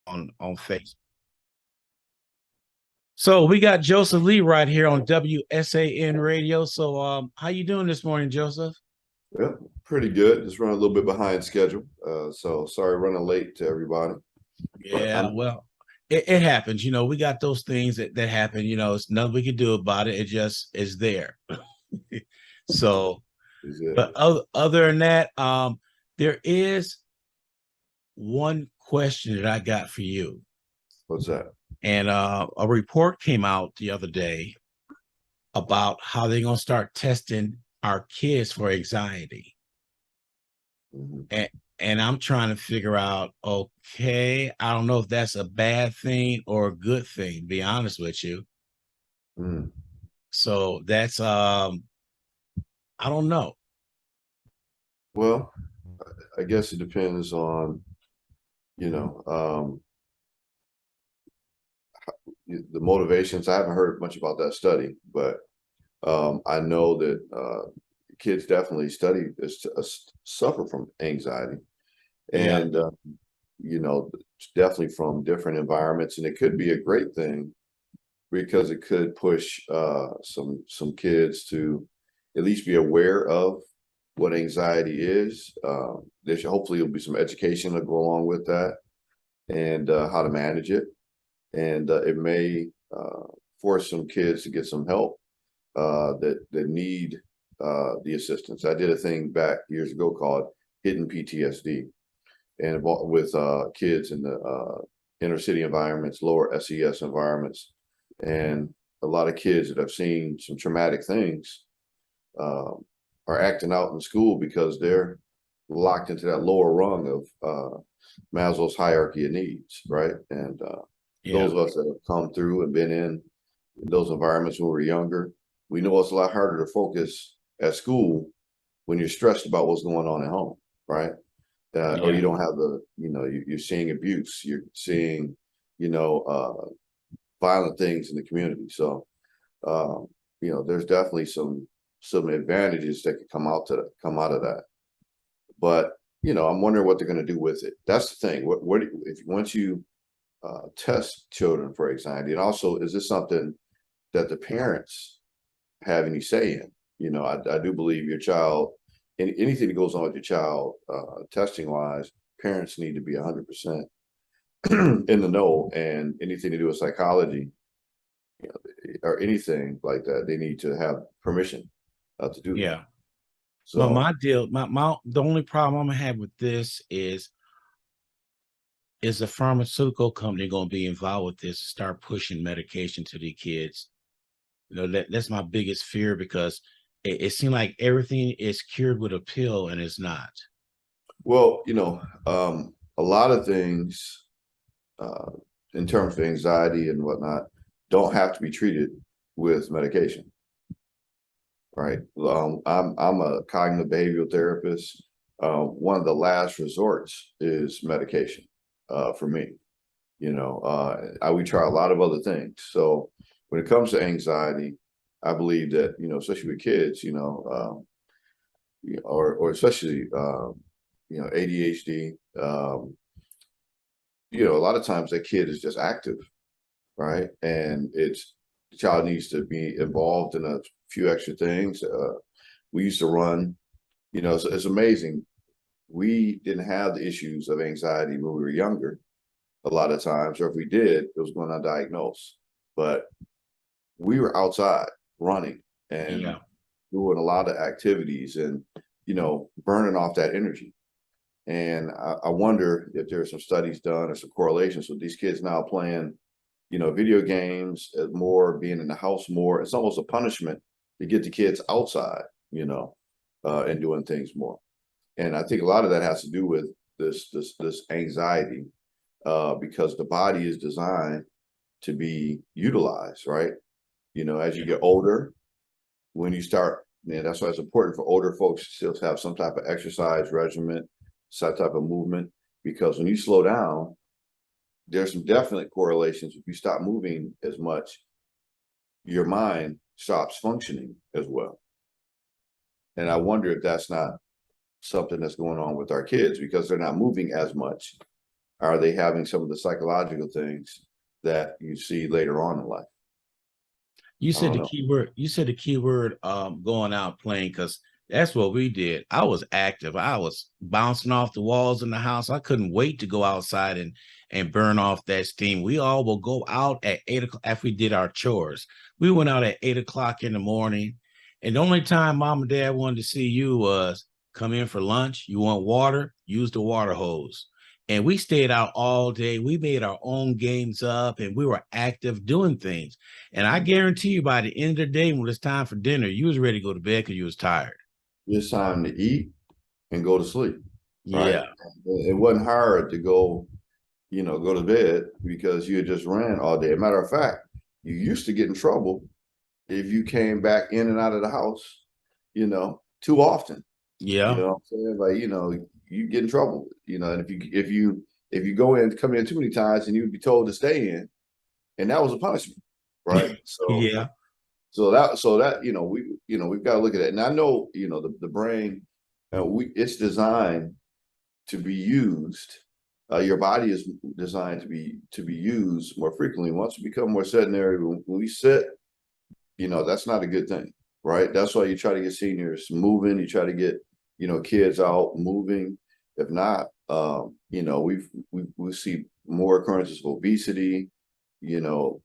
on Facebook. So we got Joseph Lee right here on WSAN radio. So how you doing this morning, Joseph? Yeah, pretty good. Just running a little bit behind schedule. So sorry running late to everybody. But Yeah, well, it happens. We got those things that happen. It's nothing we can do about it. It just is there. So, is it but other than that, there is one question that I got for you. what's that? And a report came out the other day about how they're going to start testing our kids for anxiety. Mhm. And I'm trying to figure out, okay, I don't know if that's a bad thing or a good thing, to be honest with you. Mm. So that's I don't know. Well, I guess it depends on, you know, the motivations. I haven't heard much about that study, but I know that kids definitely suffer from anxiety, Yeah, and definitely from different environments, and it could be a great thing because it could push some kids to at least be aware of what anxiety is. There should hopefully there'll be some education to go along with that and how to manage it. And it may force some kids to get some help that need the assistance. I did a thing back years ago called Hidden PTSD, and with kids in the inner city environments, lower SES environments, and a lot of kids that have seen some traumatic things are acting out in school because they're locked into that lower rung of Maslow's hierarchy of needs, right? And yeah, those of us that have come through and been in those environments when we were younger, we know it's a lot harder to focus at school when you're stressed about what's going on at home, right? Or you yeah, don't have you're seeing abuse, you're seeing, you know, violent things in the community. So, there's definitely some advantages that could come out of that. But I'm wondering what they're going to do with it. That's the thing. What if once you test children for anxiety, and also is this something that the parents have any say in? I do believe your child, anything that goes on with your child, testing wise, parents need to be 100% in the know, and anything to do with psychology, or anything like that, they need to have permission to do that. yeah. But So, my deal, the only problem I'm gonna have with this is the pharmaceutical company going to be involved with this, start pushing medication to the kids? That's my biggest fear, because it seems like everything is cured with a pill and it's not. well, a lot of things uh, in terms of anxiety and whatnot don't have to be treated with medication, right? I'm a cognitive behavioral therapist. One of the last resorts is medication for me. We try a lot of other things. So when it comes to anxiety, I believe that, especially with kids, or especially, ADHD, a lot of times that kid is just active, right? And the child needs to be involved in a few extra things. We used to run, it's amazing. We didn't have the issues of anxiety when we were younger a lot of times, or if we did, it was going undiagnosed. But we were outside running and Yeah, doing a lot of activities and, burning off that energy. And I wonder if there are some studies done or some correlations with these kids now playing, video games more, being in the house more. It's almost a punishment to get the kids outside, and doing things more. And I think a lot of that has to do with this anxiety, because the body is designed to be utilized, right? As you yeah, get older, when you start, man, that's why it's important for older folks to still have some type of exercise regimen, some type of movement, because when you slow down, there's some definite correlations. If you stop moving as much, your mind stops functioning as well. And I wonder if that's not something that's going on with our kids because they're not moving as much. Are they having some of the psychological things that you see later on in life? You I said don't the know. key word. You said the key word. Going out playing because that's what we did. I was active. I was bouncing off the walls in the house. I couldn't wait to go outside and burn off that steam. We all will go out at 8 o'clock after we did our chores. We went out at 8 o'clock in the morning, and the only time mom and dad wanted to see you was come in for lunch. You want water? Use the water hose. And we stayed out all day. We made our own games up, and we were active doing things. And I guarantee you, by the end of the day, when it's time for dinner, you was ready to go to bed because you was tired. It's time to eat and go to sleep, right? Yeah, It wasn't hard to go, go to bed because you had just ran all day. Matter of fact, you used to get in trouble if you came back in and out of the house, too often. You yeah, know what I'm saying? Like, you get in trouble, and if you come in too many times and you'd be told to stay in, and that was a punishment, right? So yeah, we've got to look at it. And I know, the brain, it's designed to be used. Your body is designed to be used more frequently. Once you become more sedentary, when we sit, that's not a good thing, right? That's why you try to get seniors moving. You try to get, kids out moving. If not, we see more occurrences of obesity, some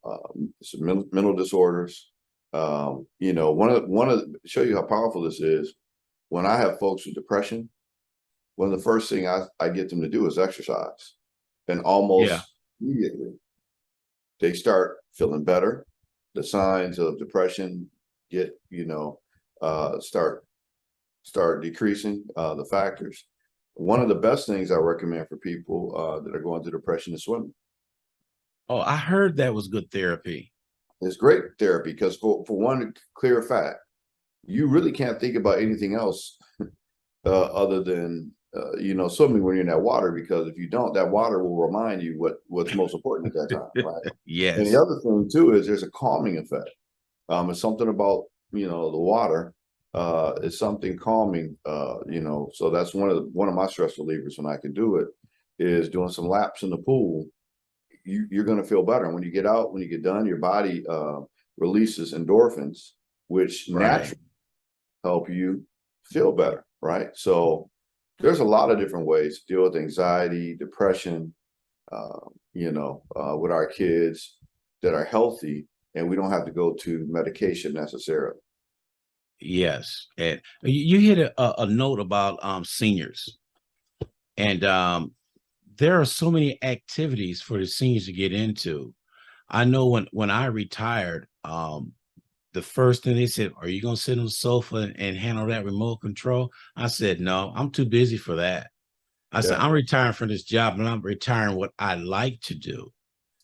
mental disorders. Show you how powerful this is. When I have folks with depression, one of the first thing I get them to do is exercise, and yeah, almost immediately they start feeling better. The signs of depression get, start decreasing, the factors. One of the best things I recommend for people that are going through depression is swimming. Oh, I heard that was good therapy. It's great therapy because for one clear fact, you really can't think about anything else other than swimming when you're in that water, because if you don't, that water will remind you what's most important at that time, right? And the Yes, other thing too is there's a calming effect. It's something about the water. It's something calming. So that's one of my stress relievers when I can do it is doing some laps in the pool. You're going to feel better when you get out. When you get done, your body releases endorphins, which right. naturally help you feel better, right? So there's a lot of different ways to deal with anxiety, depression, with our kids that are healthy, and we don't have to go to medication necessarily. Yes, and you hit a note about seniors, and there are so many activities for the seniors to get into. I know when I retired, the first thing they said, "Are you gonna sit on the sofa and handle that remote control?" I said, "No, I'm too busy for that." I said, Yeah, "I'm retiring from this job, and I'm retiring what I like to do."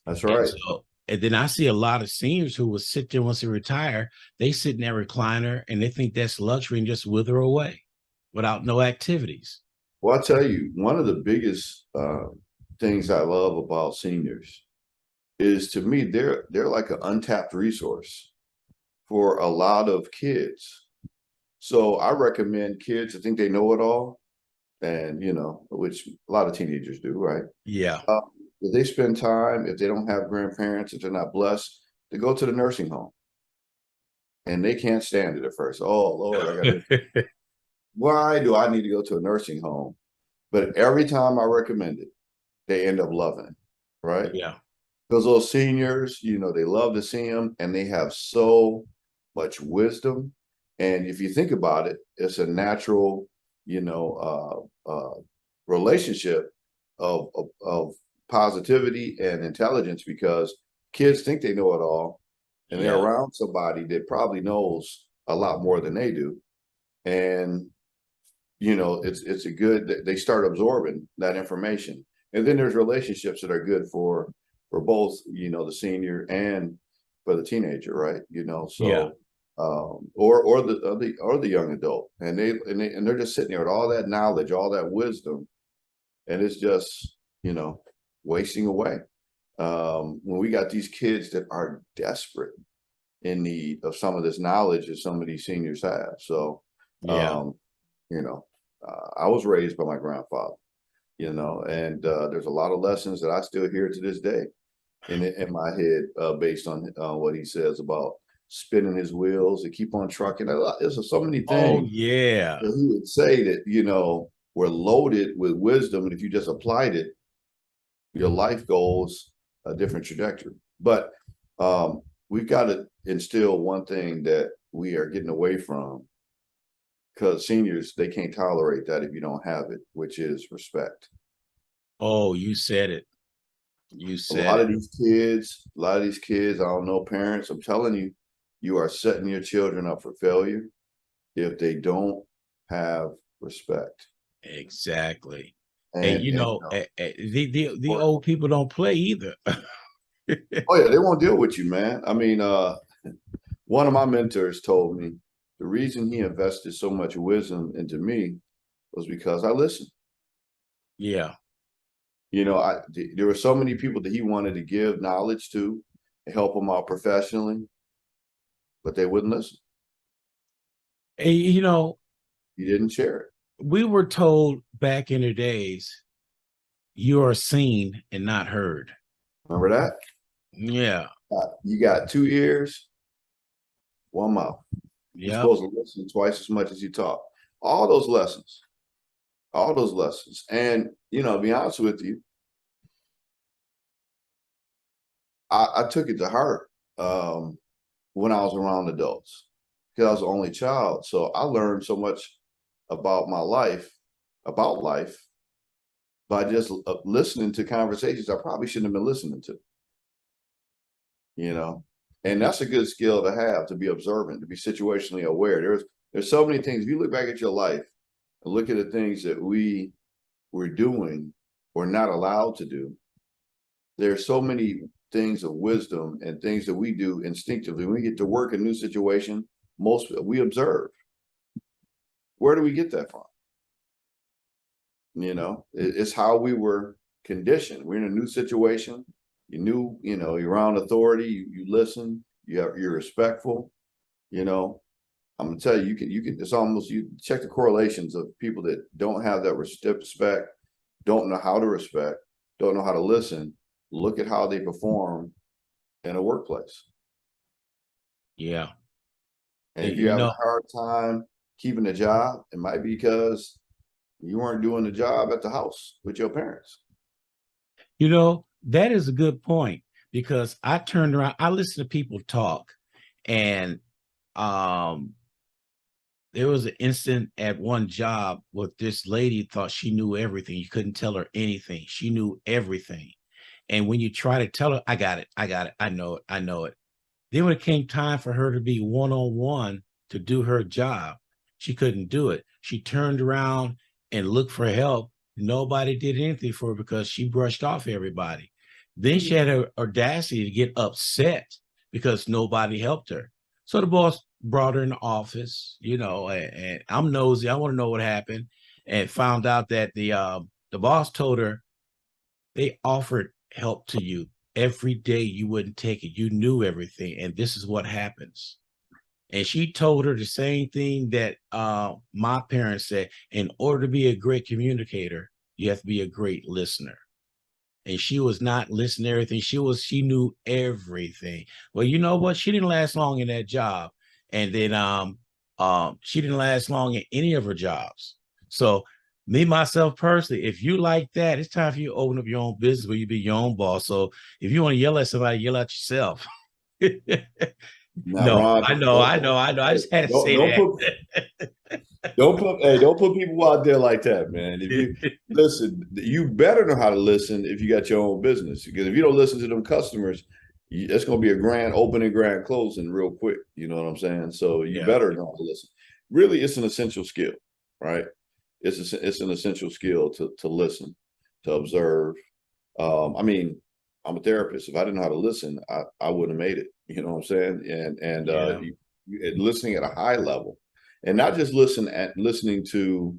that's And right. so, and then I see a lot of seniors who will sit there once they retire, they sit in that recliner and they think that's luxury and just wither away without no activities. Well, I'll tell you, one of the biggest things I love about seniors is, to me, they're like an untapped resource for a lot of kids. So I recommend kids that think they know it all, and which a lot of teenagers do, right? Yeah. Uh, if they spend time, if they don't have grandparents, if they're not blessed, to go to the nursing home, and they can't stand it at first. Oh Lord, I got to. Why do I need to go to a nursing home? But every time I recommend it, they end up loving it, right? Yeah. Those little seniors, they love to see them, and they have so much wisdom. And if you think about it, it's a natural, relationship of positivity and intelligence, because kids think they know it all, and they're Yeah. around somebody that probably knows a lot more than they do. And it's a good, they start absorbing that information. And then there's relationships that are good for both, the senior and for the teenager, right? Yeah. So or the young adult, and they're just sitting there with all that knowledge, all that wisdom, and it's just wasting away. When we got these kids that are desperate in need of some of this knowledge that some of these seniors have. So Yeah. um, I was raised by my grandfather. and there's a lot of lessons that I still hear to this day in my head, based on what he says about spinning his wheels and keep on trucking. There's so many Oh things yeah. that he would say that, were loaded with wisdom. And if you just applied it, your life goes a different trajectory. But we've got to instill one thing that we are getting away from, because seniors, they can't tolerate that if you don't have it, which is respect. Oh, you said it. You A said lot it. of these kids, I don't know, parents, I'm telling you, you are setting your children up for failure if they don't have respect. Exactly. And And the old people don't play either. oh yeah, they won't deal with you, man. I mean, one of my mentors told me the reason he invested so much wisdom into me was because I listened. Yeah. There were so many people that he wanted to give knowledge to, help them out professionally, but they wouldn't listen. And He didn't share it. we were told back in the days, you are seen and not heard. Remember that? Yeah. You got 2 ears, one mouth. You're Yep. supposed to listen twice as much as you talk. All those lessons, all those lessons. And, to be honest with you, I took it to heart when I was around adults, because I was the only child. So I learned so much about my life, about life, by just listening to conversations I probably shouldn't have been listening to, you know. And that's a good skill to have, to be observant, to be situationally aware. There's so many things. If you look back at your life and look at the things that we were doing or not allowed to do, there's so many things of wisdom and things that we do instinctively. When we get to work in a new situation, we observe. Where do we get that from? It's how we were conditioned. We're in a new situation. You're around authority. You listen. You're respectful. I'm gonna tell you, it's almost, you check the correlations of people that don't have that respect, don't know how to respect, don't know how to listen. Look at how they perform in a workplace. Yeah. And And, if you're having a hard time keeping a job, it might be because you weren't doing the job at the house with your parents. That is a good point, because I turned around, I listened to people talk, and there was an incident at one job where this lady thought she knew everything. You couldn't tell her anything. She knew everything. And when you try to tell her, I got it, I know it, I know it. Then when it came time for her to be one-on-one to do her job, she couldn't do it. She turned around and looked for help. Nobody did anything for her because she brushed off everybody. Then she had her audacity to get upset because nobody helped her. So the boss brought her in the office, and I'm nosy. I want to know what happened, and found out that the boss told her they offered help to you every day. You wouldn't take it. You knew everything, and this is what happens. And she told her the same thing that my parents said: in order to be a great communicator, you have to be a great listener. And she was not listening to everything. She knew everything. Well, you know what? She didn't last long in that job. And then she didn't last long in any of her jobs. So me, myself personally, if you like that, it's time for you to open up your own business where you be your own boss. So if you want to yell at somebody, yell at yourself. Now, No, Ron, I know. I just had to say don't put that. don't put people out there like that, man. If you listen, you better know how to listen if you got your own business. Because if you don't listen to them customers, it's going to be a grand opening, grand closing real quick. You know what I'm saying? So you Yeah. better know how to listen. Really, it's an essential skill, right? It's an essential skill to listen, to observe. I mean, I'm a therapist. If I didn't know how to listen, I wouldn't have made it. You know what I'm saying? And Yeah. listening at a high level, and not just listening to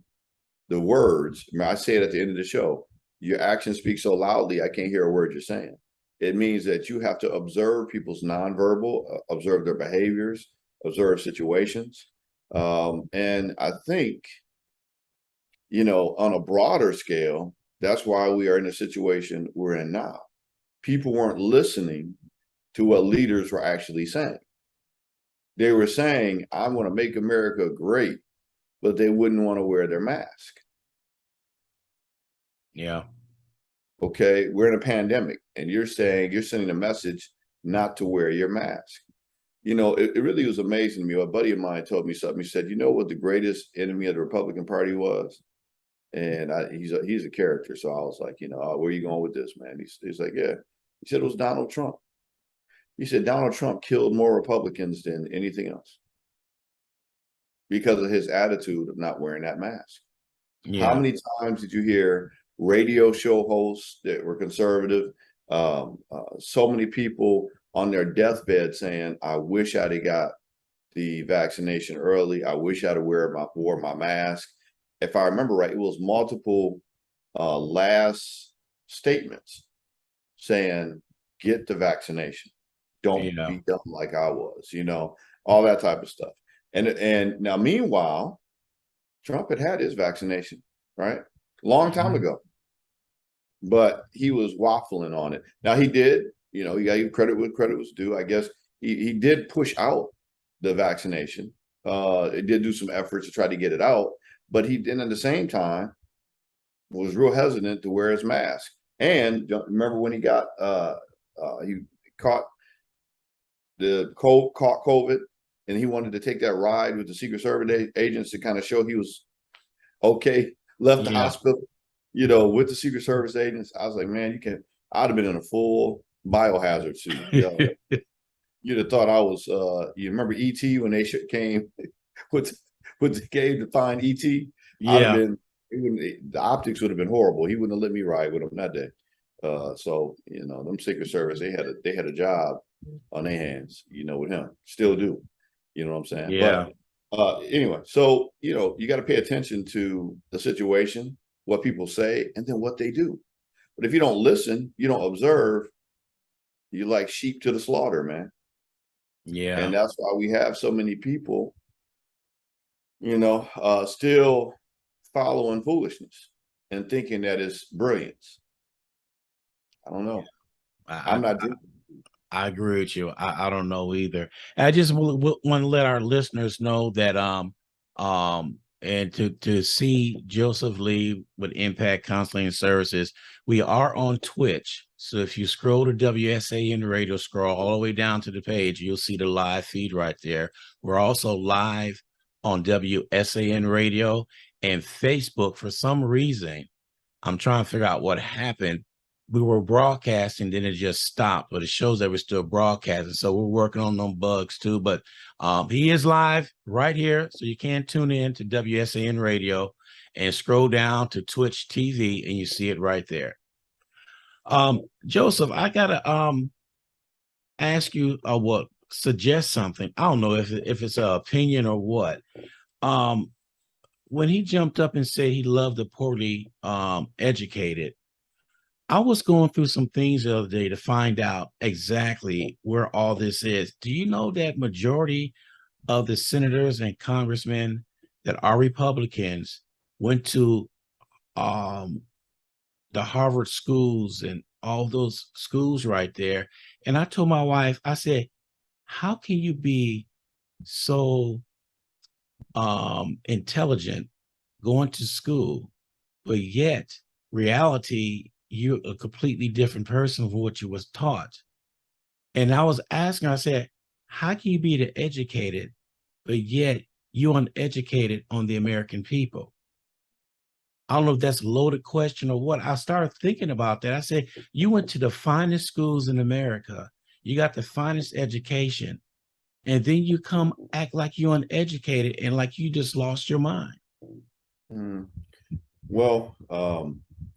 the words. I mean, I say it at the end of the show. Your actions speak so loudly, I can't hear a word you're saying. It means that you have to observe people's nonverbal, observe their behaviors, observe situations. And I think, on a broader scale, That's why we are in the situation we're in now. People weren't listening to what leaders were actually saying. They were saying, I want to make America great, but they wouldn't want to wear their mask. Yeah. Okay, we're in a pandemic, and you're sending a message not to wear your mask. You know, it really was amazing to me. A buddy of mine told me something. He said, you know what the greatest enemy of the Republican Party was? And he's a character. So I was like, you know, where are you going with this, man? He's like, yeah. He said it was Donald Trump. He said Donald Trump killed more Republicans than anything else because of his attitude of not wearing that mask. How Yeah. many times did you hear radio show hosts that were conservative? So many people on their deathbed saying, I wish I'd have got the vaccination early. I wish I'd have wore my mask. If I remember right, it was multiple last statements saying, get the vaccination. Don't Yeah. be dumb like I was, you know, all that type of stuff. And now, meanwhile, Trump had his vaccination, right? Long time Mhm. ago. But he was waffling on it. Now he did, you know, you got to give credit where credit was due. I guess he did push out the vaccination. It did do some efforts to try to get it out, but he then at the same time was real hesitant to wear his mask. And remember when he got he caught caught COVID, and he wanted to take that ride with the Secret Service agents to kind of show he was okay, left the Yeah. hospital, you know, with the Secret Service agents. I was like, man, you can. I'd have been in a full biohazard suit. You'd have thought I was. You remember ET when they came with the cave to find ET? I'd have Yeah. been. The optics would have been horrible. He wouldn't have let me ride with him that day. So you know, them Secret Service, they had a job on their hands. You know, with him, still do. You know what I'm saying? But Yeah. anyway, so you know, you got to pay attention to the situation, what people say, and then what they do. But if you don't listen, you don't observe, you like sheep to the slaughter, man. And Yeah. that's why we have so many people, you know, still following foolishness and thinking that it's brilliance. I don't know. I, I'm not. I agree with you. I don't know either. I just want to let our listeners know that and to see Joseph Lee with Impact Counseling and Services, we are on Twitch. So if you scroll to WSAN Radio, scroll all the way down to the page, you'll see the live feed right there. We're also live on WSAN Radio and Facebook. For some reason, I'm trying to figure out what happened. We were broadcasting, then it just stopped, but it shows that we're still broadcasting. So we're working on them bugs too. But he is live right here. So you can tune in to WSAN Radio and scroll down to Twitch TV and you see it right there. Joseph, I gotta ask you what suggest something. I don't know if it's an opinion or what. Um, when he jumped up and said he loved the poorly educated, I was going through some things the other day to find out exactly where all this is. Do you know that majority of the senators and congressmen that are Republicans went to um, the Harvard schools and all those schools right there? And I told my wife, I said, how can you be so intelligent going to school, but yet reality, you're a completely different person from what you was taught. And I was asking, I said, how can you be the educated, but yet you're uneducated on the American people? I don't know if that's a loaded question or what. I started thinking about that. I said, you went to the finest schools in America, you got the finest education, and then you come act like you're uneducated and like you just lost your mind. Mm. Well,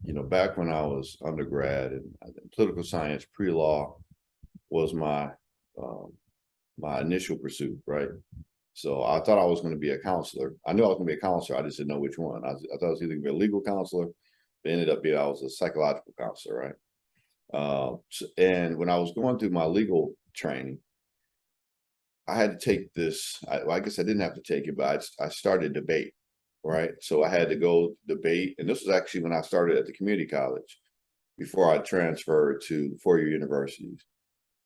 you know, back when I was undergrad and political science pre-law was um, my initial pursuit, right? So I thought I was going to be a counselor. I knew I was going to be a counselor. I just didn't know which one. I thought I was either going to be a legal counselor. It ended up being I was a psychological counselor, right? And when I was going through my legal training, I had to take this. I guess I didn't have to take it, but I started debate. right? So I had to go debate, and this was actually when I started at the community college before I transferred to four-year universities.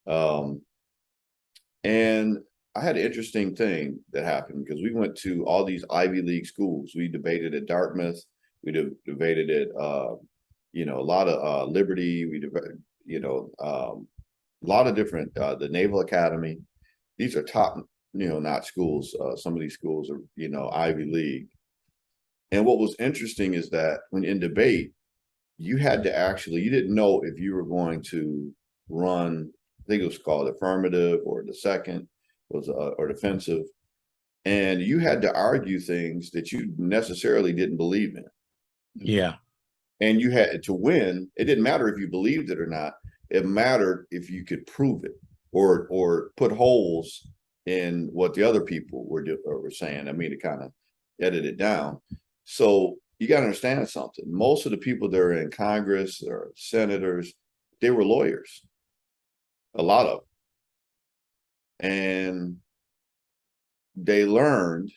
Um, and I had an interesting thing that happened because we went to all these Ivy League schools. We debated at Dartmouth. We debated at, a lot of Liberty. We debated, a lot of different, the Naval Academy. These are top, not schools. Some of these schools are, Ivy League. And what was interesting is that when in debate, you had to actually, you didn't know if you were going to run, I think it was called affirmative or the second was, or defensive. And you had to argue things that you necessarily didn't believe in. Yeah. And you had to win. It didn't matter if you believed it or not. It mattered if you could prove it or put holes in what the other people were saying. I mean, to kind of edit it down. So you got to understand something. Most of the people that are in Congress or senators, they were lawyers, a lot of them. And they learned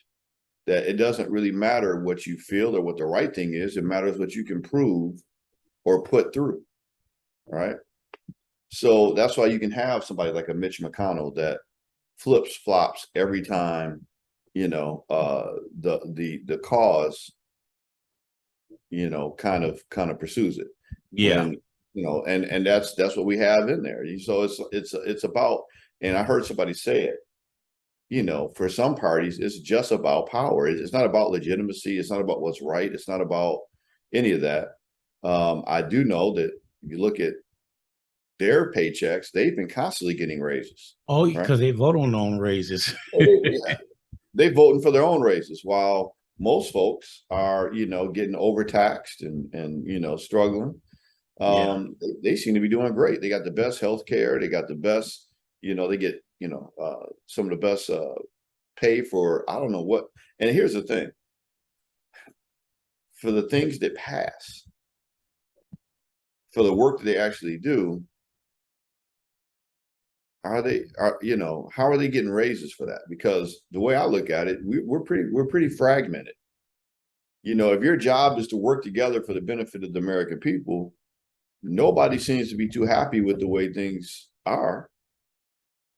that it doesn't really matter what you feel or what the right thing is. It matters what you can prove or put through. All right. So that's why you can have somebody like a Mitch McConnell that flips flops every time, the cause, kind of pursues it. Yeah. When, and that's what we have in there. So it's about, and I heard somebody say it, for some parties, it's just about power. It's not about legitimacy. It's not about what's right. It's not about any of that. I do know that if you look at their paychecks, they've been constantly getting raises. Oh, Right? because they vote on raises. Yeah, they voting for their own raises, while most folks are, getting overtaxed and struggling. Yeah. They seem to be doing great. They got the best health care. They got the best, they get, some of the best pay for, I don't know what. And here's the thing, for the things that pass, for the work that they actually do, how are they getting raises for that? Because the way I look at it, we're pretty fragmented. If your job is to work together for the benefit of the American people, nobody seems to be too happy with the way things are.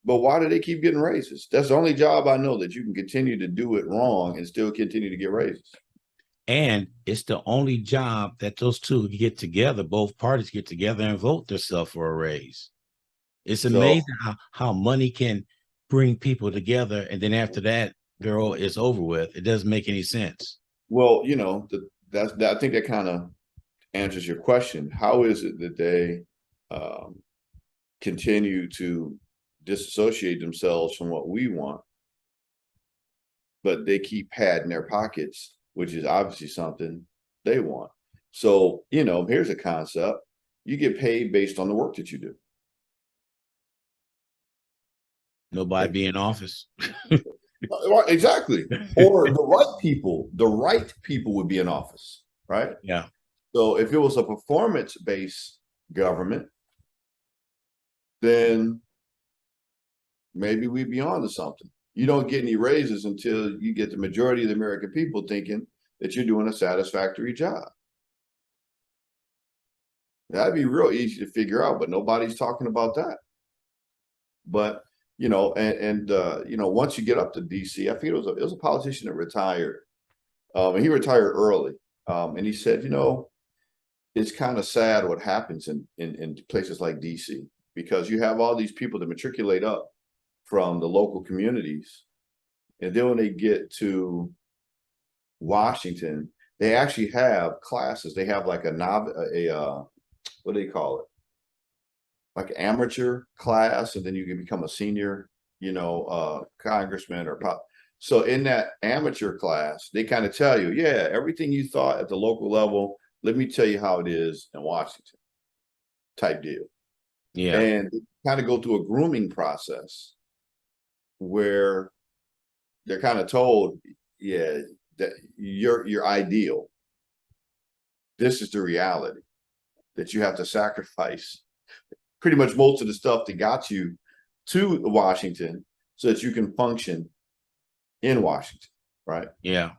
But why do they keep getting raises? That's the only job I know that you can continue to do it wrong and still continue to get raises. And it's the only job that those two get together, both parties get together and vote themselves for a raise. It's So, amazing how money can bring people together. And then after that, girl, it's over with. It doesn't make any sense. well, I think that kind of answers your question. How is it that they continue to disassociate themselves from what we want, but they keep padding their pockets, which is obviously something they want? So, here's a concept. You get paid based on the work that you do. Nobody Like, be in office. exactly. Or the right people would be in office, right? Yeah. So if it was a performance-based government, then maybe we'd be on to something. You don't get any raises until you get the majority of the American people thinking that you're doing a satisfactory job. That'd be real easy to figure out, but nobody's talking about that. But once you get up to DC, I think it was a politician that retired, and he retired early, and he said, it's kind of sad what happens in places like DC, because you have all these people that matriculate up from the local communities, and then when they get to Washington, they actually have classes. They have like what do they call it? Like amateur class, and then you can become a senior, congressman or pop. So in that amateur class, they kind of tell you, yeah, everything you thought at the local level, let me tell you how it is in Washington, type deal. Yeah. And kind of go through a grooming process where they're kind of told, yeah, that you're ideal. This is the reality, that you have to sacrifice pretty much most of the stuff that got you to Washington so that you can function in Washington, right? Yeah.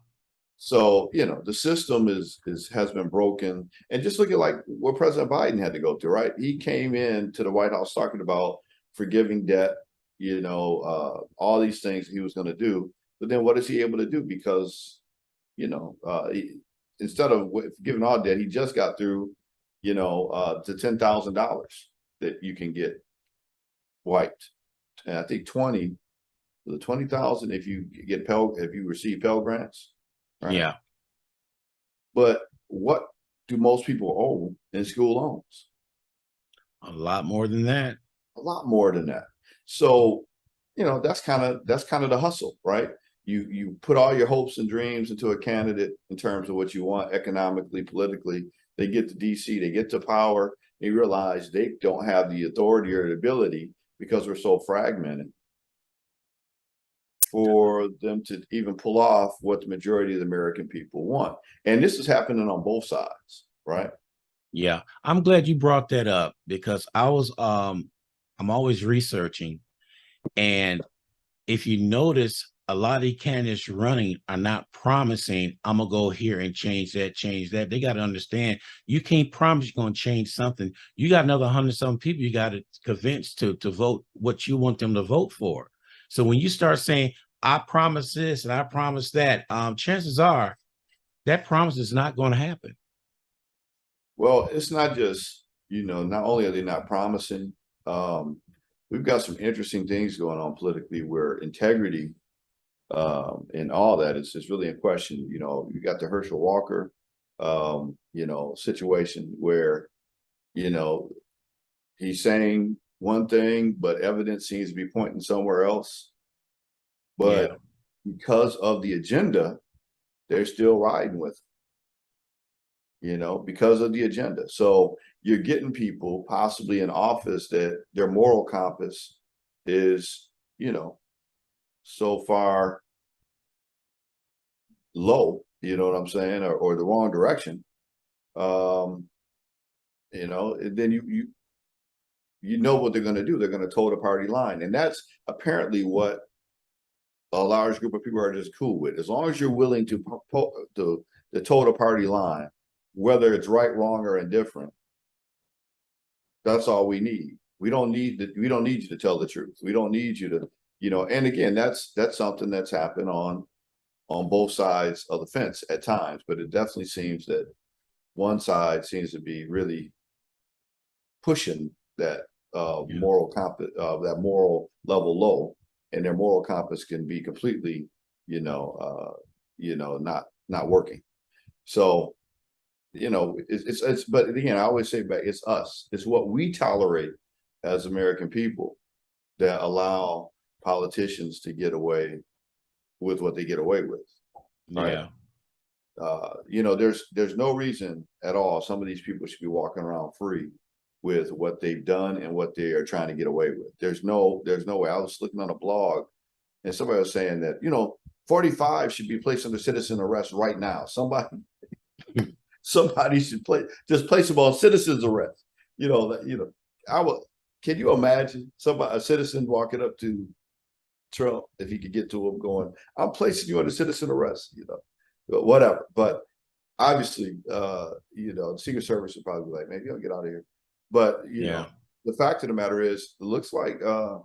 So, the system has been broken. And just look at like what President Biden had to go through, right? He came in to the White House talking about forgiving debt, all these things he was going to do. But then what is he able to do? Because, instead of forgiving all debt, he just got through, to $10,000 that you can get wiped. And I think 20,000 if you if you receive Pell Grants. Right. Yeah. But what do most people owe in school loans? A lot more than that. A lot more than that. So, that's kind of the hustle, right? You put all your hopes and dreams into a candidate in terms of what you want economically, politically. They get to DC, they get to power, they realize they don't have the authority or the ability because we're so fragmented for them to even pull off what the majority of the American people want. And this is happening on both sides, right? Yeah. I'm glad you brought that up because I'm always researching. And if you notice, a lot of the candidates running are not promising, I'm gonna go here and change that, change that. They got to understand you can't promise you're gonna change something. You got another 100-something people you got to convince to vote what you want them to vote for. So when you start saying, I promise this and I promise that, chances are that promise is not going to happen. Well, it's not just, not only are they not promising, we've got some interesting things going on politically where integrity and all that is really in question. You got the Herschel Walker, situation where, he's saying one thing, but evidence seems to be pointing somewhere else. But Yeah. because of the agenda, they're still riding with because of the agenda. So you're getting people possibly in office that their moral compass is, so far low, you know what I'm saying, or the wrong direction. And then you know what they're going to do. They're going to toe the party line. And that's apparently what a large group of people are just cool with. As long as you're willing to toe the party line, whether it's right, wrong, or indifferent, that's all we need. We don't need you to tell the truth. We don't need you to, and again, that's something that's happened on both sides of the fence at times, but it definitely seems that one side seems to be really pushing that moral compass, that moral level low, and their moral compass can be completely, not working. So, it's but again, I always say back, it's us. It's what we tolerate as American people that allow politicians to get away with what they get away with. Right? Yeah. There's no reason at all some of these people should be walking around free with what they've done and what they are trying to get away with. There's no way. I was looking on a blog and somebody was saying that, 45 should be placed under citizen arrest right now. Somebody should just place them on citizen's arrest. Can you imagine a citizen walking up to Trump, if he could get to him, going, I'm placing you under citizen arrest, whatever. But obviously, the Secret Service would probably be like, maybe I'll get out of here. But, the fact of the matter is, it looks like, a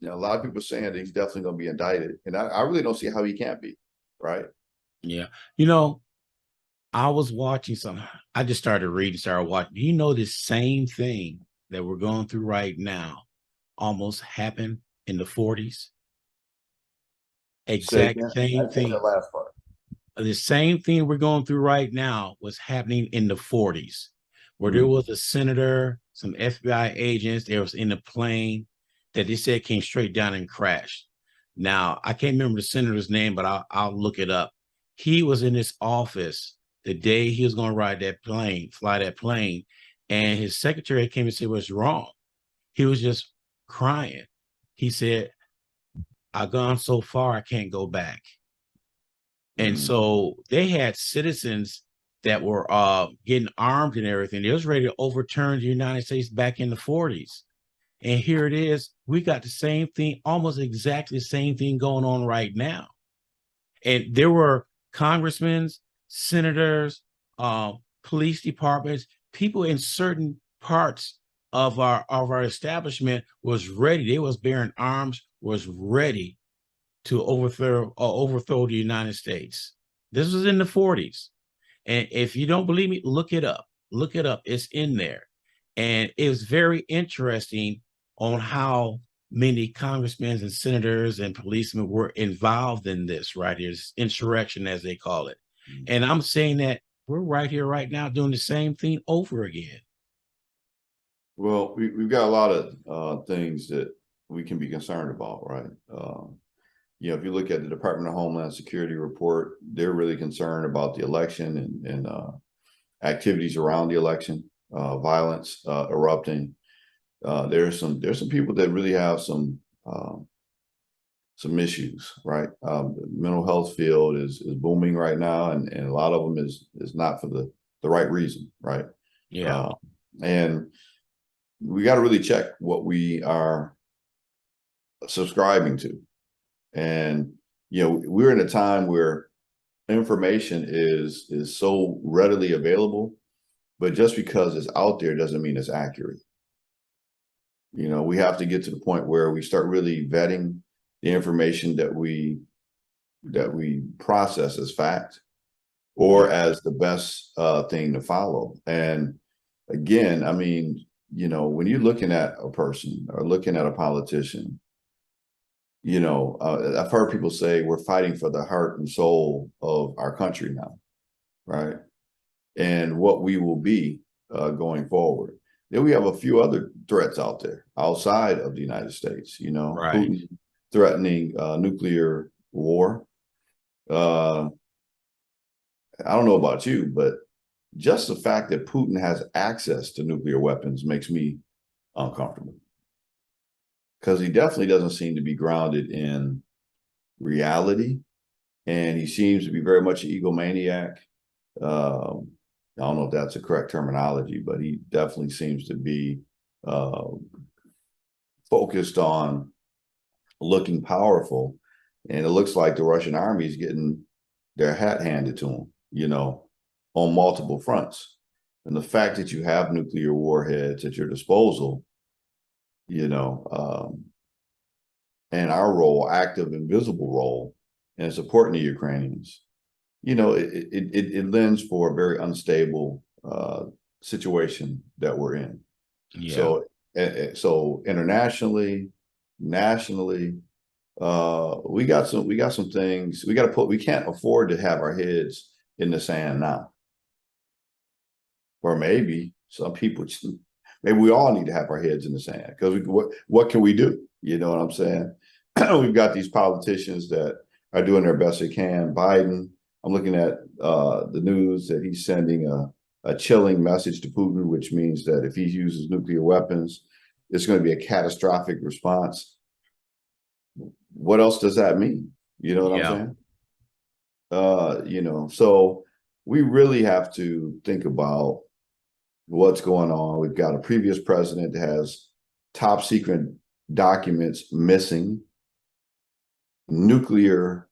lot of people are saying that he's definitely going to be indicted. And I really don't see how he can't be. Right. Yeah. I was watching I just started reading, started watching. This same thing that we're going through right now almost happened in the 40s. Exact same thing. That last part. The same thing we're going through right now was happening in the 40s, where there was a senator, some FBI agents, there was in the plane that they said came straight down and crashed. Now, I can't remember the senator's name, but I'll look it up. He was in his office the day he was going to fly that plane, and his secretary came and said, what's wrong? He was just crying. He said, I've gone so far, I can't go back. And so they had citizens that were getting armed and everything. They was ready to overturn the United States back in the 40s. And here it is. We got the same thing, almost exactly the same thing going on right now. And there were congressmen, senators, police departments, people in certain parts of our establishment was ready. They was bearing arms, was ready to overthrow the United States. This was in the 40s. And if you don't believe me, look it up. Look it up. It's in there. And it was very interesting on how many congressmen and senators and policemen were involved in this right here, this insurrection, as they call it. And I'm saying that we're right here, right now, doing the same thing over again. Well, we've got a lot of things that we can be concerned about, right? You know, if you look at the Department of Homeland Security report, they're really concerned about the election and activities around the election, violence erupting. There's some people that really have some issues, right? The mental health field is booming right now, and a lot of them is not for the right reason, right? Yeah. And we got to really check what we are subscribing to. And, you know, we're in a time where information is so readily available, but just because it's out there doesn't mean it's accurate. You know, we have to get to the point where we start really vetting the information that we process as fact or as the best thing to follow. And again, I mean, you know, when you're looking at a person or looking at a politician, you know, I've heard people say we're fighting for the heart and soul of our country now, right? And what we will be going forward. Then we have a few other threats out there outside of the United States, you know, Right. Putin threatening nuclear war. I don't know about you, but just the fact that Putin has access to nuclear weapons makes me uncomfortable. Because he definitely doesn't seem to be grounded in reality. And he seems to be very much an egomaniac. I don't know if that's the correct terminology, but he definitely seems to be focused on looking powerful. And it looks like the Russian army is getting their hat handed to them, you know, on multiple fronts. And the fact that you have nuclear warheads at your disposal, you know, and our role, active and visible role in supporting the Ukrainians, you know, it lends for a very unstable situation that we're in. Yeah. So internationally, nationally, we got some things we got to put. We can't afford to have our heads in the sand now. Or maybe some people, maybe we all need to have our heads in the sand because what can we do? You know what I'm saying? We've got these politicians that are doing their best they can. Biden, I'm looking at the news that he's sending a chilling message to Putin, which means that if he uses nuclear weapons, it's going to be a catastrophic response. What else does that mean? You know what I'm saying? You know, so we really have to think about what's going on. We've got a previous president that has top secret documents missing, nuclear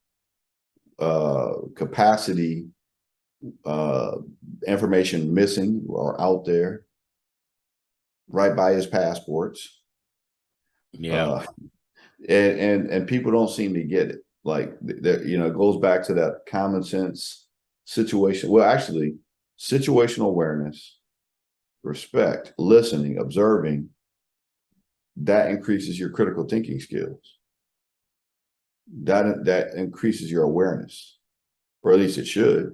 capacity information missing or out there, right by his passports. Yeah. And people don't seem to get it. Like, you know, it goes back to that common sense situation. Well, actually, situational awareness, respect, listening, observing, that increases your critical thinking skills. That increases your awareness, or at least it should.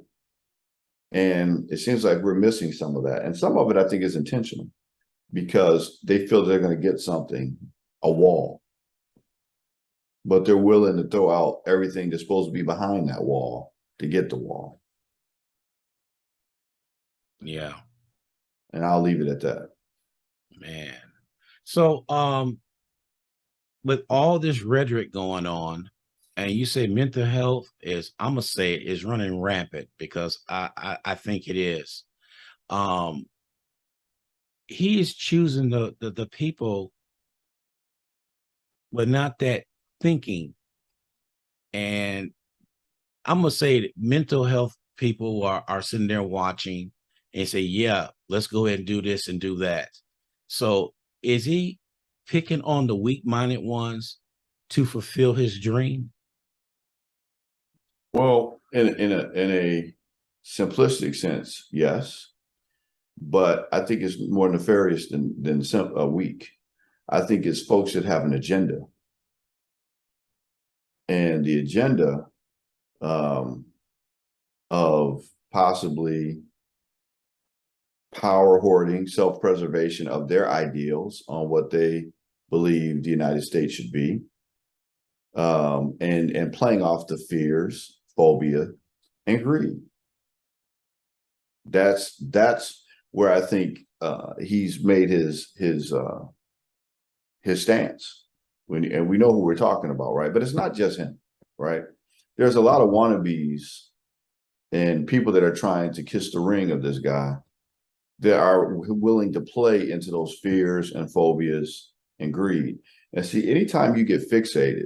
And it seems like we're missing some of that. And some of it, I think, is intentional because they feel they're going to get something, a wall. But they're willing to throw out everything that's supposed to be behind that wall to get the wall. Yeah. And I'll leave it at that. Man. So with all this rhetoric going on, and you say mental health is, I'm gonna say it is running rampant because I think it is. He is choosing the people, but not that thinking and I'm gonna say that mental health people are sitting there watching and say, yeah, let's go ahead and do this and do that. So is he picking on the weak-minded ones to fulfill his dream? Well, in a simplistic sense, yes, but I think it's more nefarious than weak. I think it's folks that have an agenda, and the agenda um, of possibly power hoarding, self-preservation of their ideals on what they believe the United States should be, and playing off the fears, phobia, and greed. That's where I think he's made his stance. And we know who we're talking about, right? But it's not just him, right? There's a lot of wannabes and people that are trying to kiss the ring of this guy that are willing to play into those fears and phobias and greed. And see, anytime you get fixated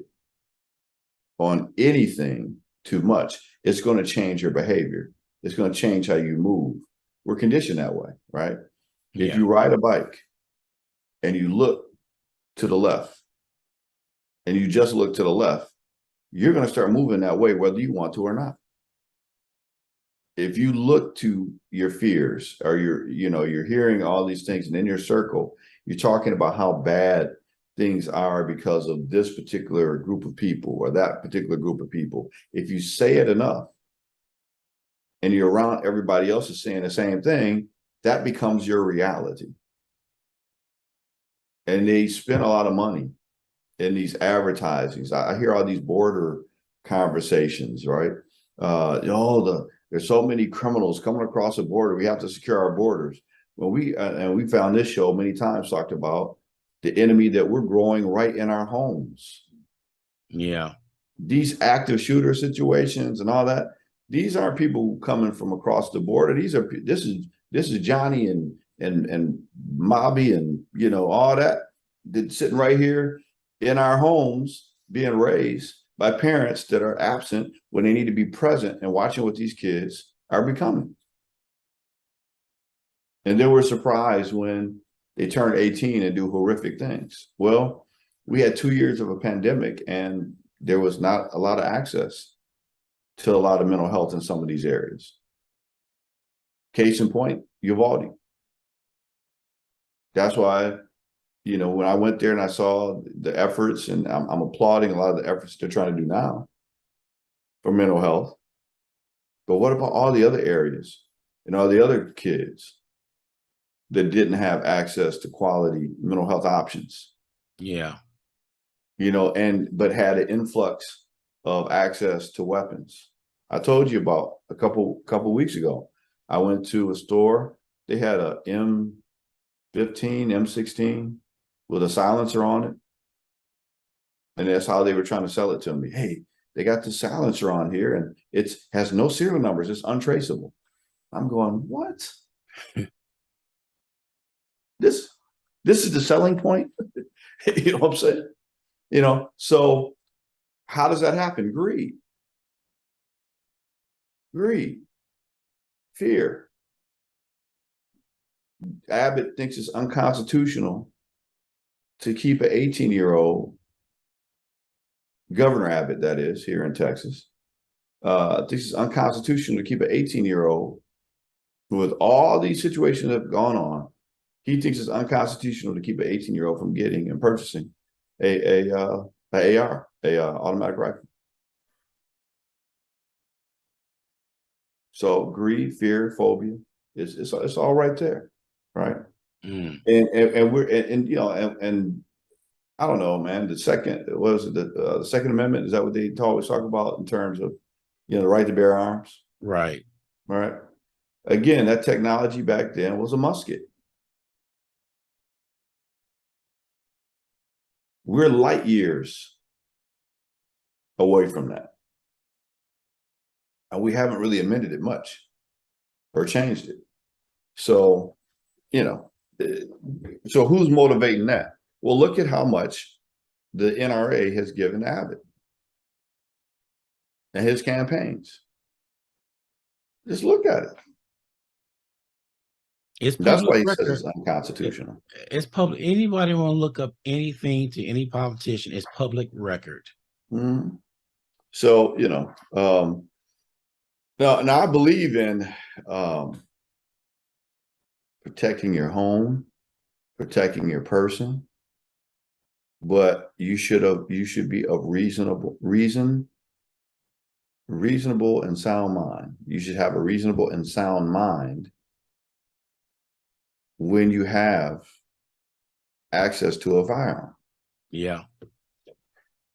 on anything too much, it's going to change your behavior. It's going to change how you move. We're conditioned that way, right? If Yeah. you ride a bike and you look to the left and you just look to the left, you're going to start moving that way, whether you want to or not. If you look to your fears or you're hearing all these things and in your circle, you're talking about how bad things are because of this particular group of people or that particular group of people. If you say it enough and you're around everybody else is saying the same thing, that becomes your reality. And they spend a lot of money in these advertisings. I hear all these border conversations, right? There's so many criminals coming across the border. We have to secure our borders. Well, we found this show many times talked about the enemy that we're growing right in our homes. Yeah. These active shooter situations and all that. These aren't people coming from across the border. This is Johnny and Mobby and all that sitting right here in our homes being raised by parents that are absent when they need to be present and watching what these kids are becoming. And then we're surprised when they turn 18 and do horrific things. Well, we had 2 years of a pandemic and there was not a lot of access to a lot of mental health in some of these areas. Case in point, Uvalde. That's why, when I went there and I saw the efforts, and I'm applauding a lot of the efforts they're trying to do now for mental health. But what about all the other areas and all the other kids that didn't have access to quality mental health options? Yeah. But had an influx of access to weapons. I told you about a couple weeks ago. I went to a store. They had a M15, M16 with a silencer on it. And that's how they were trying to sell it to me. Hey, they got the silencer on here and it has no serial numbers. It's untraceable. I'm going, what? This is the selling point. You know what I'm saying? So how does that happen? Greed, fear. Abbott thinks it's unconstitutional to keep an 18-year-old, Governor Abbott, that is, here in Texas, thinks it's unconstitutional to keep an 18-year-old with all these situations that have gone on. He thinks it's unconstitutional to keep an 18-year-old from getting and purchasing a AR, automatic rifle. So greed, fear, phobia, it's all right there, right? Mm. And we're and I don't know, man. The Second Amendment, is that what they always talk about in terms of the right to bear arms? Right. Right. Again, that technology back then was a musket. We're light years away from that. And we haven't really amended it much or changed it. So, so who's motivating that? Well, look at how much the NRA has given Abbott. and his campaigns. Just look at it. It's That's public why he says record. it's unconstitutional. It's public. Anybody want to look up anything to any politician? It's public record. Mhm. So, now I believe in protecting your home, protecting your person, but you should be of reasonable and sound mind. You should have a reasonable and sound mind when you have access to a firearm. Yeah.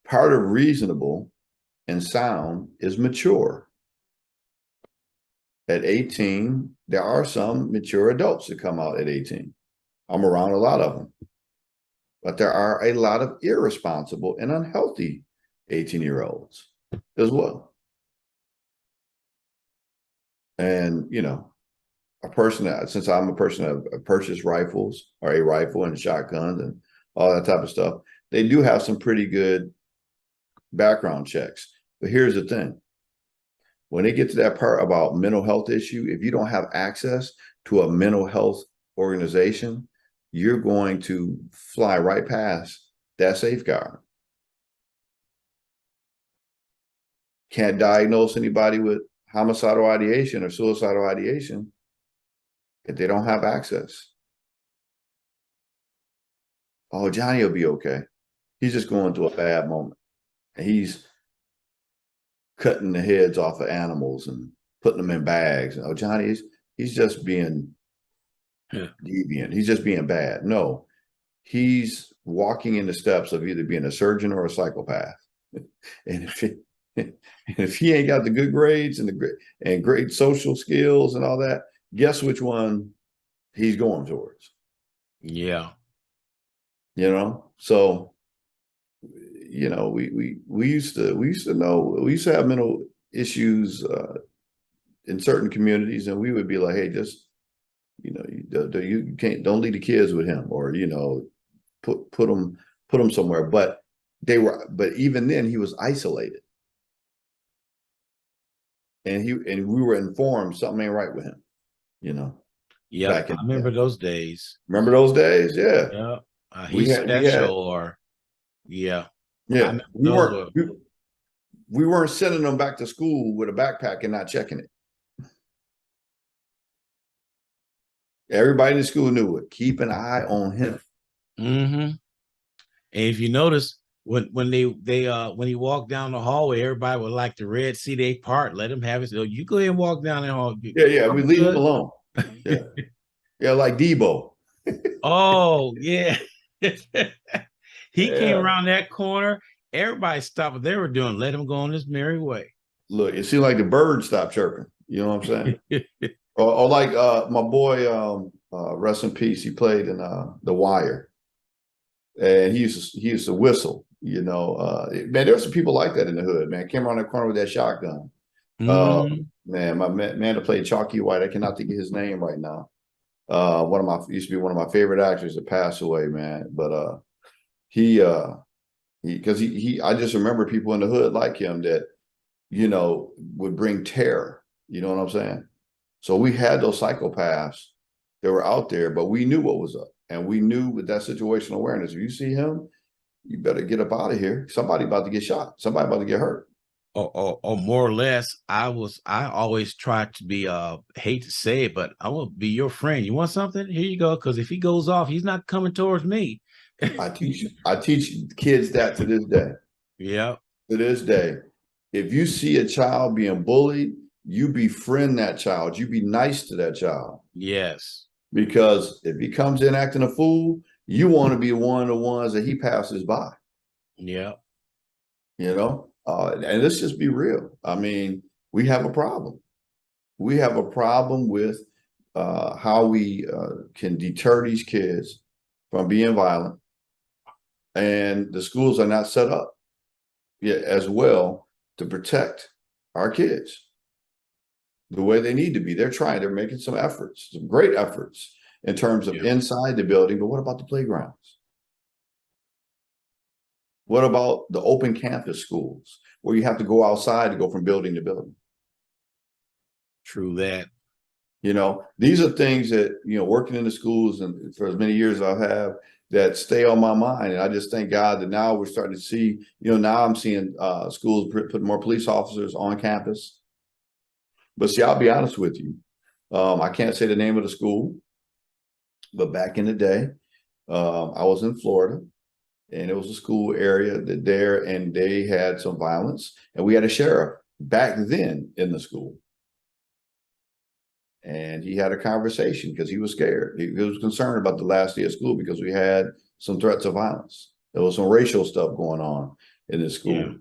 Part of reasonable and sound is mature. At 18, there are some mature adults that come out at 18. I'm around a lot of them. But there are a lot of irresponsible and unhealthy 18-year-olds as well. And, a person that, since I'm a person that purchased rifles or a rifle and shotguns and all that type of stuff, they do have some pretty good background checks. But here's the thing. When they get to that part about mental health issue, if you don't have access to a mental health organization, you're going to fly right past that safeguard. Can't diagnose anybody with homicidal ideation or suicidal ideation if they don't have access. Oh, Johnny will be okay. He's just going through a bad moment. And he's cutting the heads off of animals and putting them in bags. Oh, Johnny, he's just being deviant. He's just being bad. No, he's walking in the steps of either being a surgeon or a psychopath. And if he ain't got the good grades and great social skills and all that, guess which one he's going towards? Yeah. So we used to have mental issues in certain communities, and we would be like, hey, just you can't, don't leave the kids with him, or put them somewhere. But even then he was isolated, and we were informed something ain't right with him. Yeah. Back in I remember those days. Remember those days? Yeah. Yeah. He's special, or yeah. Yeah. Those were, We weren't sending them back to school with a backpack and not checking it. Everybody in the school knew it. Keep an eye on him. mm-hmm. And if you notice, when he walked down the hallway, everybody would like the Red Sea they part. Let him have it. So you go ahead and walk down the hall. Yeah. We leave him alone. Yeah. Yeah, like Debo. Oh, yeah. He came around that corner. Everybody stopped what they were doing. Let him go on his merry way. Look, it seemed like the birds stopped chirping. You know what I'm saying? or like my boy, rest in peace. He played in The Wire, and he used to whistle. Man, there were some people like that in the hood. Man, came around the corner with that shotgun. Mm-hmm. Man, my man that played Chalky White. I cannot think of his name right now. Used to be one of my favorite actors that passed away, man. But I just remember people in the hood like him that would bring terror. You know what I'm saying? So we had those psychopaths that were out there, but we knew what was up, and we knew with that situational awareness. If you see him, you better get up out of here. Somebody about to get shot. Somebody about to get hurt. Or more or less, I always try to be hate to say it, but I will be your friend. You want something? Here you go. Because if he goes off, he's not coming towards me. I teach kids that to this day. Yeah. To this day. If you see a child being bullied, you befriend that child. You be nice to that child. Yes. Because if he comes in acting a fool, you want to be one of the ones that he passes by. Yeah. And let's just be real. I mean, we have a problem. We have a problem with how we can deter these kids from being violent. And the schools are not set up yet as well to protect our kids the way they need to be. They're making some efforts, some great efforts in terms of inside the building. But what about the playgrounds? What about the open campus schools where you have to go outside to go from building to building? True that. You know, these are things that, you know, working in the schools and for as many years as I have, that stay on my mind. And I just thank God that now we're starting to see, you know, now I'm seeing schools put more police officers on campus. But see, I'll be honest with you. I can't say the name of the school, but back in the day, I was in Florida, and it was a school area that there, and they had some violence, and we had a sheriff back then in the school. And he had a conversation because he was scared. He was concerned about the last day of school because we had some threats of violence. There was some racial stuff going on in this school. Yeah.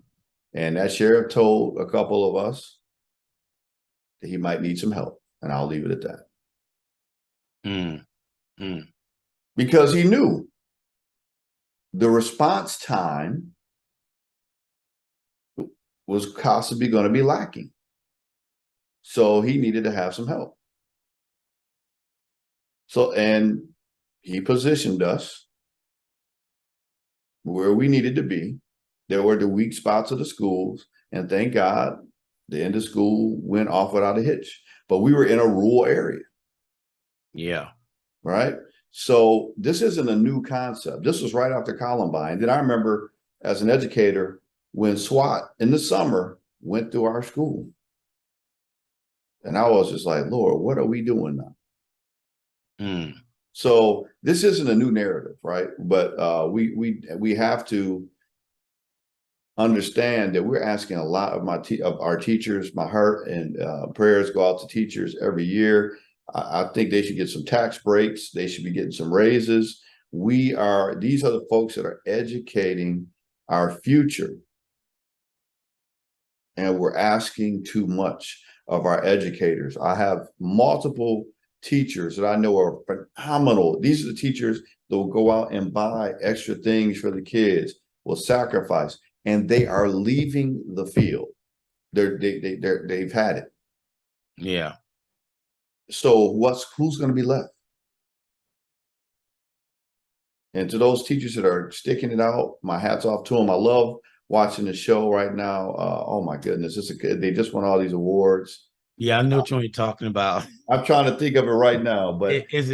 And that sheriff told a couple of us that he might need some help. And I'll leave it at that. Mm, mm. Because he knew the response time was possibly going to be lacking. So he needed to have some help. So, and he positioned us where we needed to be. There were the weak spots of the schools, and thank God the end of school went off without a hitch. But we were in a rural area. Yeah. Right. So this isn't a new concept. This was right after Columbine. Then I remember as an educator when SWAT in the summer went through our school. And I was just like, Lord, what are we doing now? Mm. So this isn't a new narrative, right? But we have to understand that we're asking a lot of our teachers. My heart and prayers go out to teachers every year. I think they should get some tax breaks. They should be getting some raises. These are the folks that are educating our future. And we're asking too much of our educators. I have multiple teachers that I know are phenomenal. These are the teachers that will go out and buy extra things for the kids, will sacrifice, and they are leaving the field. They've had it. Yeah. So who's going to be left? And to those teachers that are sticking it out, my hat's off to them. I love watching the show right now. Oh my goodness, they just won all these awards. Yeah, I know what you're talking about. I'm trying to think of it right now, but Is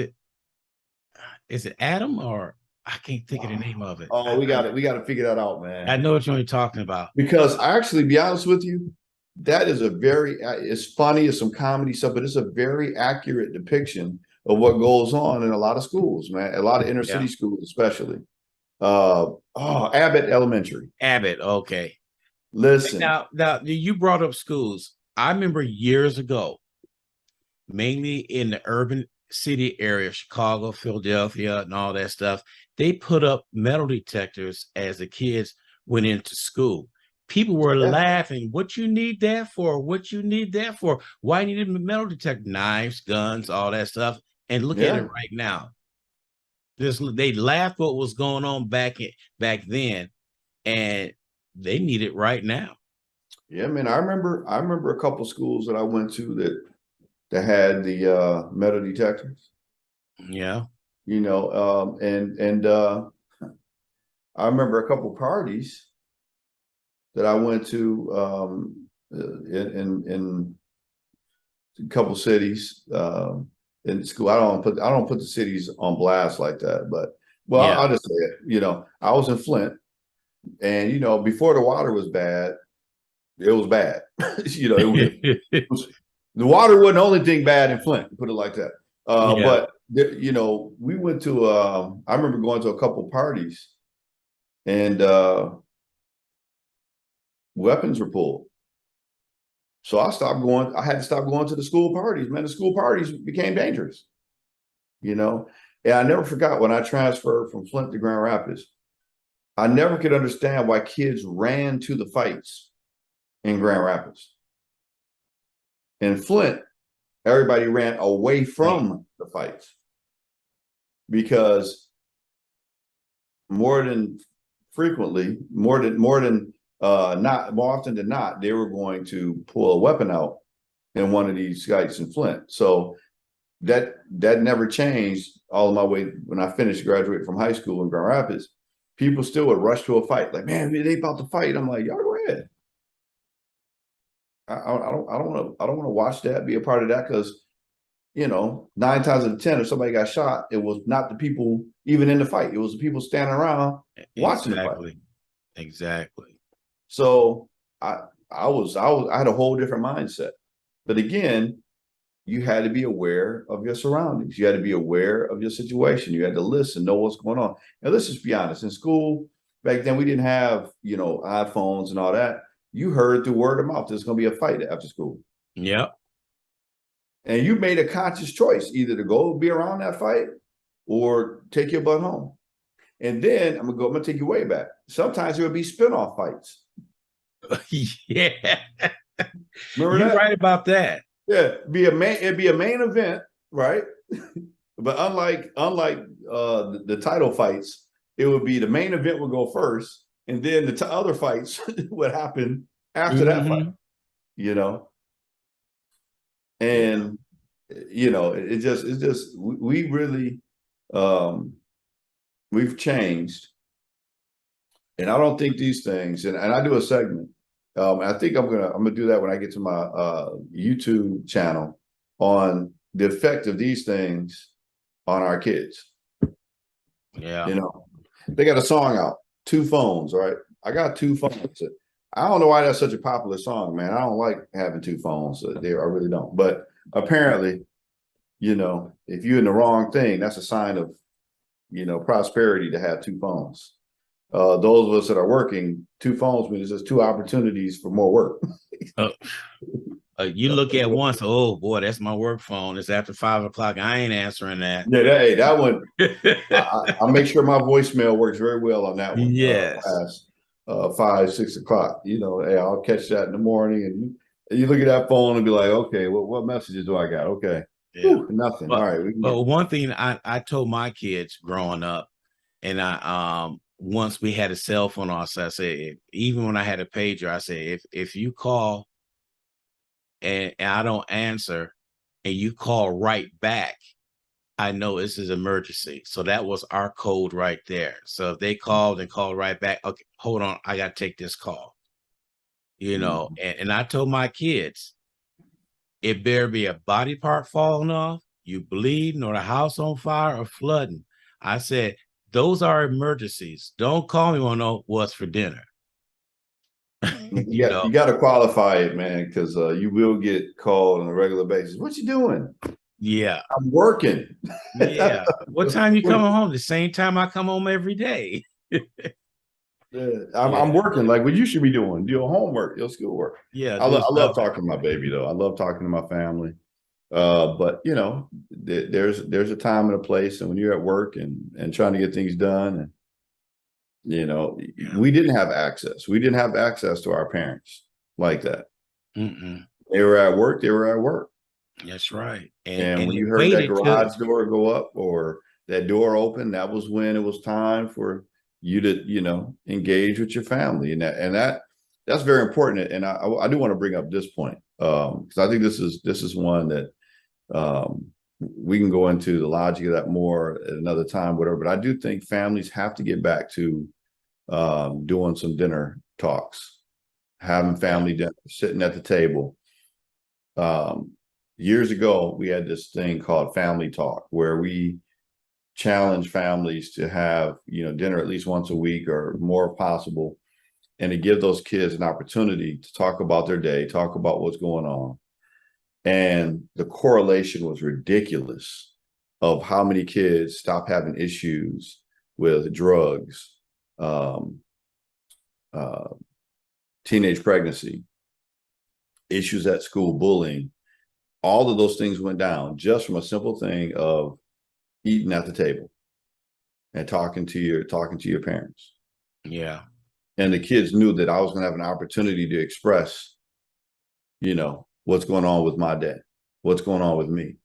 it Adam, or I can't think of the name of it? oh, we got to figure that out, man. I know what you're talking about. Because actually, be honest with you, that is it's funny, it's some comedy stuff, but it's a very accurate depiction of what goes on in a lot of schools, man. A lot of inner city schools, especially. Abbott Elementary. Abbott, okay. Listen. Now you brought up schools. I remember years ago, mainly in the urban city area, Chicago, Philadelphia, and all that stuff, they put up metal detectors as the kids went into school. People were laughing. What you need that for? What you need that for? Why you need a metal detector? Knives, guns, all that stuff. And look at it right now. They laughed what was going on back then, and they need it right now. Yeah, man. I remember a couple schools that I went to that had the metal detectors. Yeah. You know, and I remember a couple parties that I went to in a couple cities in school. I don't put the cities on blast like that, but I'll just say it. You know, I was in Flint, and you know, before the water was bad, it was bad. You know, the water wasn't the only thing bad in Flint, put it like that. But you know, we went to I remember going to a couple parties, and weapons were pulled. So I stopped going. I had to stop going to the school parties. Man, the school parties became dangerous. You know, and I never forgot when I transferred from Flint to Grand Rapids. I never could understand why kids ran to the fights in Grand Rapids. In Flint, everybody ran away from the fights because more often than not, they were going to pull a weapon out in one of these fights in Flint. So that never changed all of my way when I graduated from high school in Grand Rapids. people still would rush to a fight. Like, man, they about to fight. I'm like, y'all go ahead. I don't want to watch that, be a part of that, because 9 times out of 10, if somebody got shot, it was not the people even in the fight. It was the people standing around watching the fight. Exactly. So I had a whole different mindset. But again, you had to be aware of your surroundings. You had to be aware of your situation. You had to listen, know what's going on. And let's just be honest. In school back then, we didn't have iPhones and all that. You heard through word of mouth there's going to be a fight after school. Yep. And you made a conscious choice either to go be around that fight or take your butt home. And then I'm gonna take you way back. Sometimes there would be spinoff fights. Yeah. Remember You're that? right about that. Yeah, it'd be a main event, right? But unlike the title fights, it would be the main event would go first, and then the other fights would happen after that fight. And it's just we really we've changed. And I don't think these things, and I do a segment. I think I'm gonna do that when I get to my YouTube channel on the effect of these things on our kids. Yeah. They got a song out, Two Phones, right? I got two phones. I don't know why that's such a popular song, man. I don't like having two phones. I really don't. But apparently, if you're in the wrong thing, that's a sign of, prosperity to have two phones. Those of us that are working, two phones means there's two opportunities for more work. You look at once, oh boy, that's my work phone. It's after 5 o'clock. I ain't answering that. Yeah, that one. I make sure my voicemail works very well on that one. Yes. Past 5, 6 o'clock. Hey, I'll catch that in the morning, and you look at that phone and be like, okay, what messages do I got? Okay, yeah. Whew, nothing. But, all right. But one thing I told my kids growing up, and I once we had a cell phone also, I said, even when I had a pager, I said, if you call and I don't answer and you call right back, I know this is emergency. So that was our code right there. So if they called and called right back, okay, hold on, I got to take this call. And I told my kids, it better be a body part falling off, you bleeding, or the house on fire or flooding. I said, those are emergencies. Don't call me when I know what's for dinner. You got to qualify it, man, because you will get called on a regular basis. What you doing? Yeah, I'm working. Yeah. What time you coming home? The same time I come home every day. I'm working like what you should be doing. Your homework, your schoolwork. Yeah, I love talking to my baby though. I love talking to my family. But there's a time and a place, and when you're at work and trying to get things done, and we didn't have access. We didn't have access to our parents like that. They were at work. They were at work. That's right. And when you heard that garage door go up or that door open, that was when it was time for you to, engage with your family. And that's very important. And I do want to bring up this point because I think this is one that we can go into the logic of that more at another time, whatever. But I do think families have to get back to doing some dinner talks, having family dinner, sitting at the table. Years ago, we had this thing called Family Talk, where we challenge families to have, dinner at least once a week or more possible, and to give those kids an opportunity to talk about their day, talk about what's going on. And the correlation was ridiculous of how many kids stopped having issues with drugs, teenage pregnancy, issues at school, bullying. All of those things went down just from a simple thing of eating at the table and talking to your parents. Yeah. And the kids knew that I was going to have an opportunity to express, what's going on with my day, what's going on with me,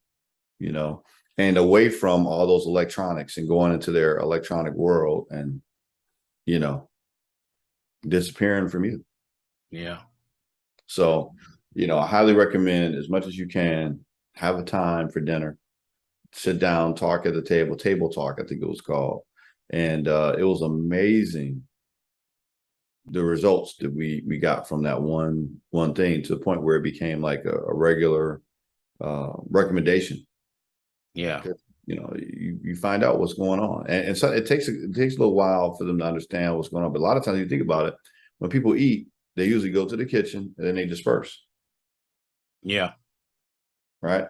and away from all those electronics and going into their electronic world and, disappearing from you. Yeah. So, I highly recommend, as much as you can, have a time for dinner, sit down, talk at the table talk, I think it was called, And it was amazing the results that we got from that one thing, to the point where it became like a regular recommendation. Yeah. You know, you find out what's going on, and so it takes a little while for them to understand what's going on. But a lot of times, you think about it, when people eat, they usually go to the kitchen and then they disperse, Yeah. right?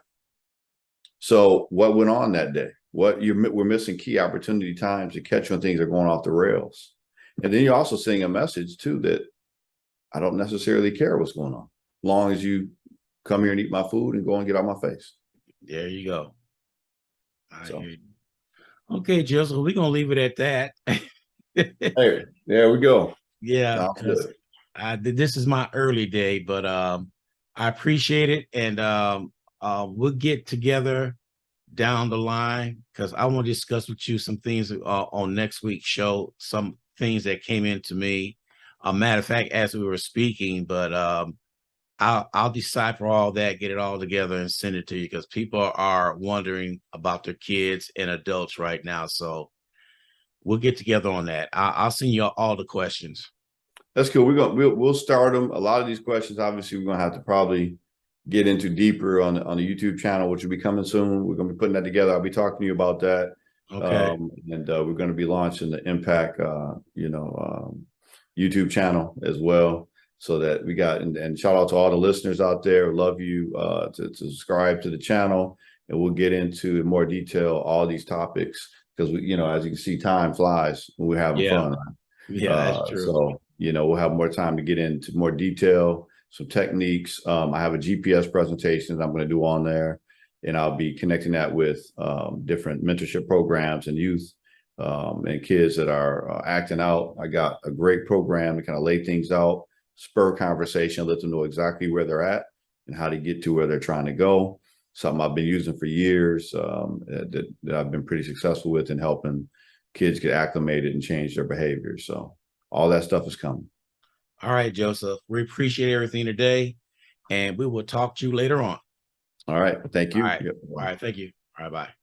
So what went on that day? We're missing key opportunity times to catch when things are going off the rails. And then you're also seeing a message too that I don't necessarily care what's going on, as long as you come here and eat my food and go and get out my face. There you go. I So hear you. Okay, Jill. So we're gonna leave it at that. hey, there we go. Yeah, Sounds because good. this is my early day, but I appreciate it, and we'll get together down the line because I want to discuss with you some things on next week's show. Some things that came into me. Matter of fact, as we were speaking, but I'll decipher all that, get it all together, and send it to you because people are wondering about their kids and adults right now. So we'll get together on that. I'll send you all the questions. That's cool. We'll start them. A lot of these questions, obviously, we're gonna have to probably get into deeper on the YouTube channel, which will be coming soon. We're gonna be putting that together. I'll be talking to you about that. Okay. And we're gonna be launching the Impact YouTube channel as well. So that we got, and shout out to all the listeners out there. Love you to subscribe to the channel, and we'll get into more detail all these topics, because we, as you can see, time flies when we're having Yeah. fun. Yeah, that's true. So, we'll have more time to get into more detail, some techniques. I have a GPS presentation that I'm going to do on there, and I'll be connecting that with different mentorship programs and youth and kids that are acting out. I got a great program to kind of lay things out, spur conversation, let them know exactly where they're at and how to get to where they're trying to go. Something I've been using for years, that I've been pretty successful with in helping kids get acclimated and change their behavior. So all that stuff is coming. All right, Joseph. We appreciate everything today, and we will talk to you later on. All right. Thank All you. right. Yep. All right. Thank you. All right. Bye.